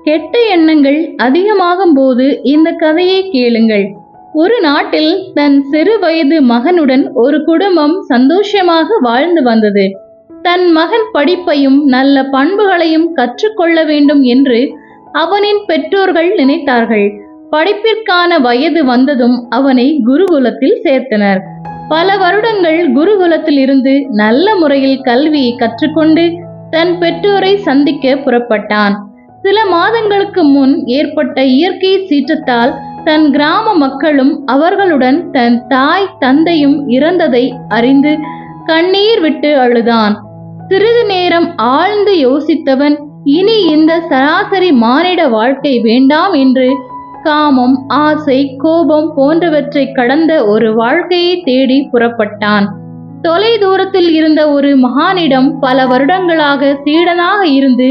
கெட்ட எண்ணங்கள் அதிகமாகும் போது இந்த கதையை கேளுங்கள். ஒரு நாட்டில் தன் சிறு வயது மகனுடன் ஒரு குடும்பம் சந்தோஷமாக வாழ்ந்து வந்தது. தன் மகன் படிப்பையும் நல்ல பண்புகளையும் கற்றுக்கொள்ள வேண்டும் என்று அவனின் பெற்றோர்கள் நினைத்தார்கள். படிப்பிற்கான வயது வந்ததும் அவனை குருகுலத்தில் சேர்த்தனர். பல வருடங்கள் குருகுலத்தில் இருந்து நல்ல முறையில் கல்வியை கற்றுக்கொண்டு தன் பெற்றோரை சந்திக்க புறப்பட்டான். சில மாதங்களுக்கு முன் ஏற்பட்ட இயற்கை சீற்றத்தால் தன் கிராம மக்களும் அவர்களுடன் தன் தாய் தந்தையும் இறந்ததை அறிந்து கண்ணீர் விட்டு அழுதான். சிறிது நேரம் ஆழ்ந்து யோசித்தவன் இனி இந்த சராசரி மானிட வாழ்க்கை வேண்டாம் என்று காமம், ஆசை, கோபம் போன்றவற்றை கடந்த ஒரு வாழ்க்கையை தேடி புறப்பட்டான். தொலை தூரத்தில் இருந்த ஒரு மகானிடம் பல வருடங்களாக சீடனாக இருந்து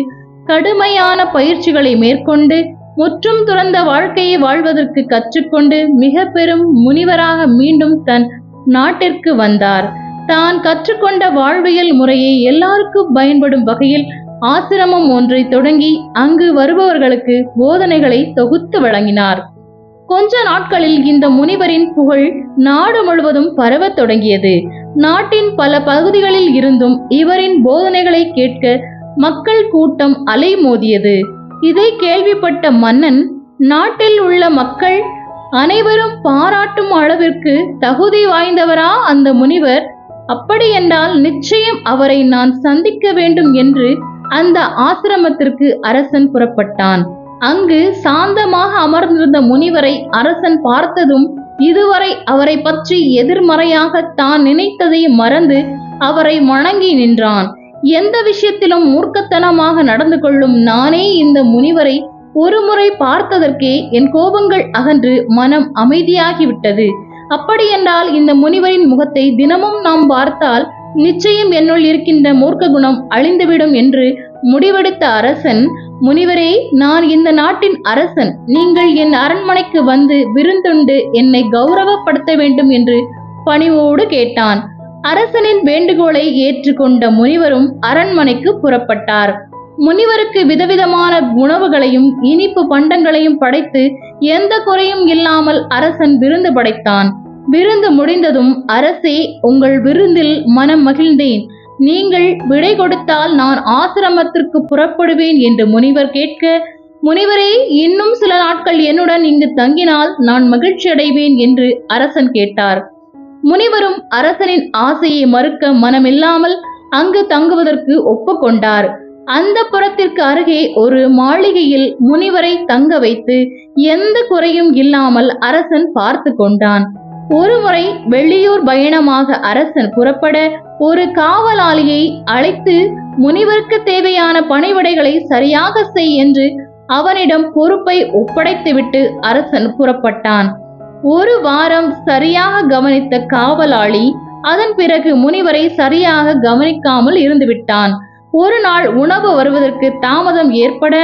கடுமையான பயிற்சிகளை மேற்கொண்டு முற்றும் துறந்த வாழ்க்கையை வாழ்வதற்கு கற்றுக்கொண்டு மிக பெரும் முனிவராக மீண்டும் தன் நாட்டிற்கு வந்தார். தான் கற்றுக்கொண்ட வாழ்வியல் முறையை எல்லாருக்கும் பயன்படும் வகையில் ஆசிரமம் ஒன்றை தொடங்கி அங்கு வருபவர்களுக்கு போதனைகளை தொகுத்து வழங்கினார். கொஞ்ச நாட்களில் இந்த முனிவரின் புகழ் நாடு முழுவதும் பரவத் தொடங்கியது. நாட்டின் பல பகுதிகளில் இருந்தும் இவரின் போதனைகளை கேட்க மக்கள் கூட்டம் அலைமோதியது. இதை கேள்விப்பட்ட மன்னன், நாட்டில் உள்ள மக்கள் அனைவரும் பாராட்டும் அளவிற்கு தகுதி வாய்ந்தவரா அந்த முனிவர்? அப்படியென்றால் நிச்சயம் அவரை நான் சந்திக்க வேண்டும் என்று அந்த ஆசிரமத்திற்கு அரசன் புறப்பட்டான். அங்கு சாந்தமாக அமர்ந்திருந்த முனிவரை அரசன் பார்த்ததும் இதுவரை அவரை பற்றி எதிர்மறையாக தான் நினைத்ததை மறந்து அவரை வணங்கி நின்றான். எந்த விஷயத்திலும் மூர்க்கத்தனமாக நடந்து கொள்ளும் நானே இந்த முனிவரை ஒரு முறை பார்த்ததற்கே என் கோபங்கள் அகன்று மனம் அமைதியாகிவிட்டது. அப்படியென்றால் இந்த முனிவரின் முகத்தை தினமும் நாம் பார்த்தால் நிச்சயம் என்னுள் இருக்கின்ற மூர்க்க குணம் அழிந்துவிடும் என்று முடிவெடுத்த அரசன், முனிவரே, நான் இந்த நாட்டின் அரசன். நீங்கள் என் அரண்மனைக்கு வந்து விருந்துண்டு என்னை கௌரவப்படுத்த வேண்டும் என்று பணிவோடு கேட்டான். அரசனின் வேண்டுகோளை ஏற்றுக்கொண்ட முனிவரும் அரண்மனைக்கு புறப்பட்டார். முனிவருக்கு விதவிதமான உணவுகளையும் இனிப்பு பண்டங்களையும் படைத்து எந்த குறையும் இல்லாமல் அரசன் விருந்து படைத்தான். விருந்து முடிந்ததும், அரசே, உங்கள் விருந்தில் மனம் மகிழ்ந்தேன். நீங்கள் விடை கொடுத்தால் நான் ஆசிரமத்திற்கு புறப்படுவேன் என்று முனிவர் கேட்க, முனிவரே, இன்னும் சில நாட்கள் என்னுடன் இங்கு தங்கினால் நான் மகிழ்ச்சி அடைவேன் என்று அரசன் கேட்டார். முனிவரும் அரசனின் ஆசையை மறுக்க மனமில்லாமல் அங்கு தங்குவதற்கு ஒப்புக்கொண்டார். அந்த புறத்திற்கு அருகே ஒரு மாளிகையில் முனிவரை தங்க வைத்து எந்த குறையும் இல்லாமல் அரசன் பார்த்து கொண்டான். ஒருமுறை வெளியூர் பயணமாக அரசன் புறப்பட ஒரு காவலாளியை அழைத்து முனிவருக்கு தேவையான பணிவிடைகளை சரியாக செய் என்று அவனிடம் பொறுப்பை ஒப்படைத்துவிட்டு அரசன் புறப்பட்டான். ஒரு வாரம் சரியாக கவனித்த காவலாளி அதன் பிறகு முனிவரை சரியாக கவனிக்காமல் இருந்துவிட்டான். ஒரு நாள் உணவு வருவதற்கு தாமதம் ஏற்பட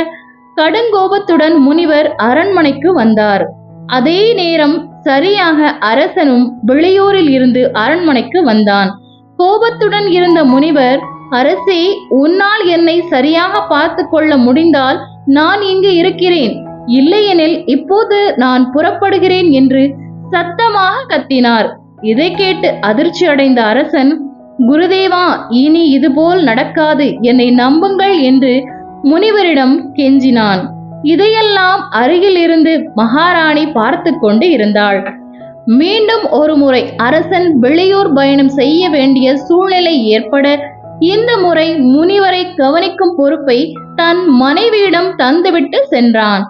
கடுங்கோபத்துடன் முனிவர் அரண்மனைக்கு வந்தார். அதே நேரம் சரியாக அரசனும் வெளியூரில் இருந்து அரண்மனைக்கு வந்தான். கோபத்துடன் இருந்த முனிவர், அரசே, உன்னால் என்னை சரியாக பார்த்து கொள்ள முடிந்தால் நான் இங்கு இருக்கிறேன், இல்லையெனில் இப்போது நான் புறப்படுகிறேன் என்று சத்தமாக கத்தினார். இதை கேட்டு அதிர்ச்சி அடைந்த அரசன், குருதேவா, இனி இதுபோல் நடக்காது, என்னை நம்புங்கள் என்று முனிவரிடம் கெஞ்சினான். இதையெல்லாம் அருகில் இருந்து மகாராணி பார்த்து கொண்டு இருந்தாள். மீண்டும் ஒரு முறை அரசன் வெளியூர் பயணம் செய்ய வேண்டிய சூழ்நிலை ஏற்பட இந்த முறை முனிவரை கவனிக்கும் பொறுப்பை தன் மனைவியிடம் தந்துவிட்டு சென்றான்.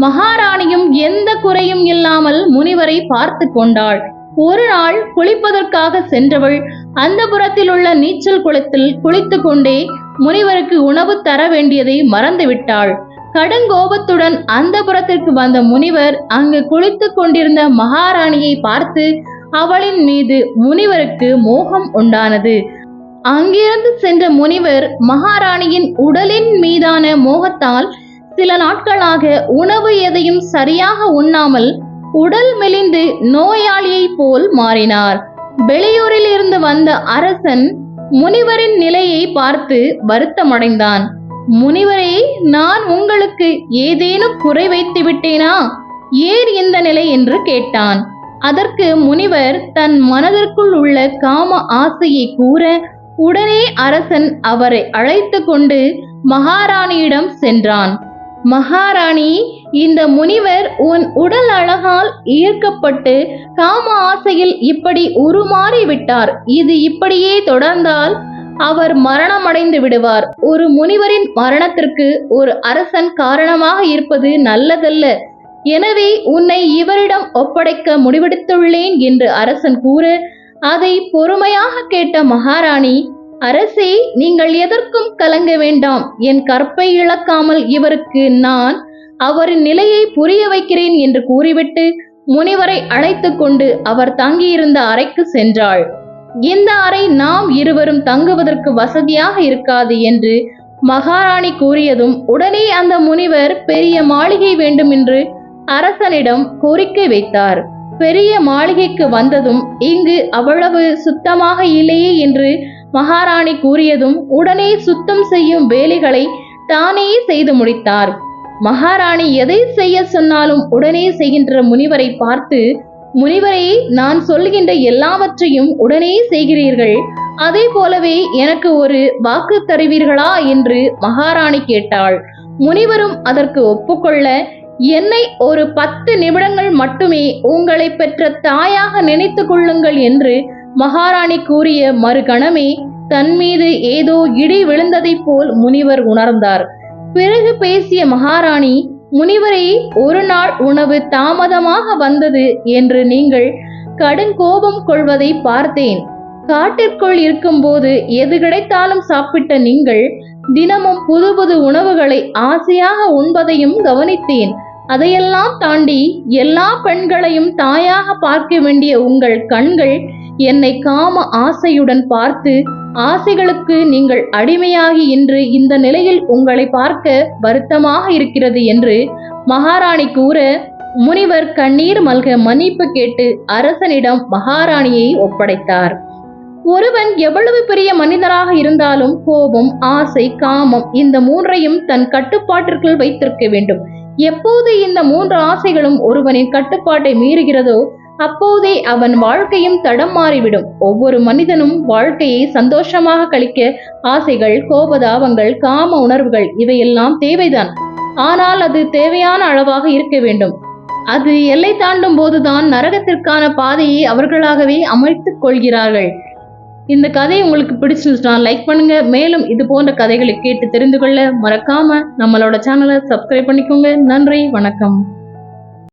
மகாராணியும் எந்த குறையும் இல்லாமல் முனிவரை பார்த்து கொண்டாள். ஒரு நாள் குளிப்பதற்காக சென்றவள் அந்த புறத்தில் உள்ள நீச்சல் குளத்தில் குளித்து கொண்டே முனிவருக்கு உணவு தர வேண்டியதை மறந்துவிட்டாள். கடுங்கோபத்துடன் அந்த புறத்திற்கு வந்த முனிவர் அங்கு குளித்து கொண்டிருந்த மகாராணியை பார்த்து அவளின் மீது முனிவருக்கு மோகம் உண்டானது. அங்கிருந்து சென்ற முனிவர் மகாராணியின் உடலின் மீதான மோகத்தால் சில நாட்களாக உணவு எதையும் சரியாக உண்ணாமல் உடல் மெலிந்து நோயாளியை போல் மாறினார். வெளியூரில் இருந்து வந்த அரசன் முனிவரின் நிலையை பார்த்து வருத்தமடைந்தான். முனிவரே, நான் உங்களுக்கு ஏதேனும் குறை வைத்து விட்டேனா? ஏன் இந்த நிலை என்று கேட்டான். அதற்கு முனிவர் தன் மனதிற்குள் உள்ள காம ஆசையை கூற, உடனே அரசன் அவரை அழைத்து கொண்டு மகாராணியிடம் சென்றான். மகாராணி, இந்த முனிவர் உன் உடல் அழகால் ஈர்க்கப்பட்டு காம ஆசையில் இப்படி உருமாறி விட்டார். இது இப்படியே தொடர்ந்தால் அவர் மரணமடைந்து விடுவார். ஒரு முனிவரின் மரணத்திற்கு ஒரு அரசன் காரணமாக இருப்பது நல்லதல்ல. எனவே உன்னை இவரிடம் ஒப்படைக்க முடிவெடுத்துள்ளேன் என்று அரசன் கூற, அதை பொறுமையாக கேட்ட மகாராணி, அரசே, நீங்கள் எதற்கும் கலங்க வேண்டாம். என் கற்பை இழக்காமல் இவருக்கு நான் அவரின் நிலையை புரிய வைக்கிறேன் என்று கூறிவிட்டு முனிவரை அழைத்து கொண்டு அவர் தங்கியிருந்த அறைக்கு சென்றாள். இந்த அறை நாம் இருவரும் தங்குவதற்கு வசதியாக இருக்காது என்று மகாராணி கூறியதும் உடனே அந்த முனிவர் பெரிய மாளிகை வேண்டும் என்று அரசனிடம் கோரிக்கை வைத்தார். பெரிய மாளிகைக்கு வந்ததும் இங்கு அவ்வளவு சுத்தமாக இல்லையே என்று மகாராணி கூறியதும் உடனே சுத்தம் செய்யும் வேலைகளை தானே செய்து முடித்தார். மகாராணி எதை செய்ய சொன்னாலும் உடனே செய்கின்ற முனிவரை பார்த்து, முனிவரே, நான் சொல்கின்ற எல்லாவற்றையும் உடனே செய்கிறீர்கள். அதே போலவே எனக்கு ஒரு வாக்கு தருவீர்களா என்று மகாராணி கேட்டாள். முனிவரும் அதற்கு ஒப்புக்கொள்ள, என்னை ஒரு 10 நிமிடங்கள் மட்டுமே உங்களை பெற்ற தாயாக நினைத்து கொள்ளுங்கள் என்று மகாராணி கூறிய மறுகணமே தன் மீது ஏதோ இடி விழுந்ததைப் போல் முனிவர் உணர்ந்தார். பிறகு பேசிய மகாராணி, முனிவரே, ஒரு நாள் உணவு தாமதமாக வந்தது என்று நீங்கள் கடுங்கோபம் கொள்வதை பார்த்தேன். காட்டிற்குள் இருக்கும்போது எது கிடைத்தாலும் சாப்பிட்ட நீங்கள் தினமும் புது புது உணவுகளை ஆசையாக உண்பதையும் கவனித்தேன். அதையெல்லாம் தாண்டி எல்லா பெண்களையும் தாயாக பார்க்க வேண்டிய உங்கள் கண்கள் என்னை காம ஆசையுடன் பார்த்து ஆசைகளுக்கு நீங்கள் அடிமையாகி இன்று இந்த நிலையில் உங்களை பார்க்க வருத்தமாக இருக்கிறது என்று மகாராணி கூற, முனிவர் கண்ணீர் மல்க மன்னிப்பு கேட்டு அரசனிடம் மகாராணியை ஒப்படைத்தார். ஒருவன் எவ்வளவு பெரிய மனிதராக இருந்தாலும் கோபம், ஆசை, காமம் இந்த 3ஐயும் தன் கட்டுப்பாட்டிற்குள் வைத்திருக்க வேண்டும். எப்போது இந்த 3 ஆசைகளும் ஒருவனின் கட்டுப்பாட்டை மீறுகிறதோ அப்போதே அவன் வாழ்க்கையும் தடம் மாறிவிடும். ஒவ்வொரு மனிதனும் வாழ்க்கையை சந்தோஷமாக கழிக்க ஆசைகள், கோபதாபங்கள், காம உணர்வுகள் இவையெல்லாம் தேவைதான். ஆனால் அது தேவையான அளவாக இருக்க வேண்டும். அது எல்லை தாண்டும் போதுதான் நரகத்திற்கான பாதையை அவர்களாகவே அமைத்துக் கொள்கிறார்கள். இந்த கதை உங்களுக்கு பிடிச்சிருந்துச்சுன்னா லைக் பண்ணுங்க. மேலும் இது போன்ற கதைகளை கேட்டு தெரிந்து கொள்ள மறக்காம நம்மளோட சேனலை சப்ஸ்கிரைப் பண்ணிக்கோங்க. நன்றி, வணக்கம்.